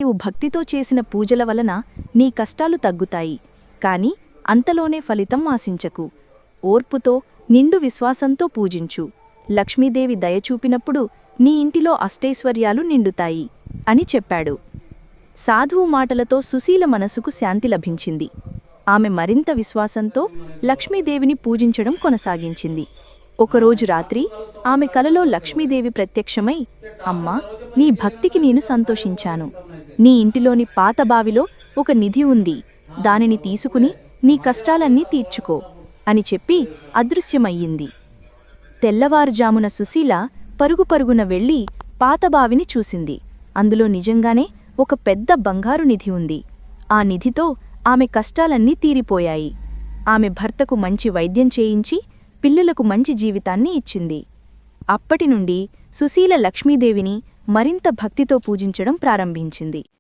నీవు భక్తితో చేసిన పూజల వలన నీ కష్టాలు తగ్గుతాయి. కాని అంతలోనే ఫలితం ఆశించకు. ఓర్పుతో నిండు విశ్వాసంతో పూజించు. లక్ష్మీదేవి దయచూపినప్పుడు నీ ఇంటిలో అష్టైశ్వర్యాలు నిండుతాయి అని చెప్పాడు. సాధువు మాటలతో సుశీల మనసుకు శాంతి లభించింది. ఆమె మరింత విశ్వాసంతో లక్ష్మీదేవిని పూజించడం కొనసాగించింది. ఒకరోజు రాత్రి ఆమె కలలో లక్ష్మీదేవి ప్రత్యక్షమై, అమ్మా, నీ భక్తికి నేను సంతోషించాను. నీ ఇంటిలోని పాత బావిలో ఒక నిధి ఉంది. దానిని తీసుకుని నీ కష్టాలన్నీ తీర్చుకో అని చెప్పి అదృశ్యమయ్యింది. తెల్లవారుజామున సుశీల పరుగుపరుగున వెళ్లి పాతబావిని చూసింది. అందులో నిజంగానే ఒక పెద్ద బంగారు నిధి ఉంది. ఆ నిధితో ఆమె కష్టాలన్నీ తీరిపోయాయి. ఆమె భర్తకు మంచి వైద్యం చేయించి పిల్లలకు మంచి జీవితాన్ని ఇచ్చింది. అప్పటినుండి సుశీల లక్ష్మీదేవిని మరింత భక్తితో పూజించడం ప్రారంభించింది.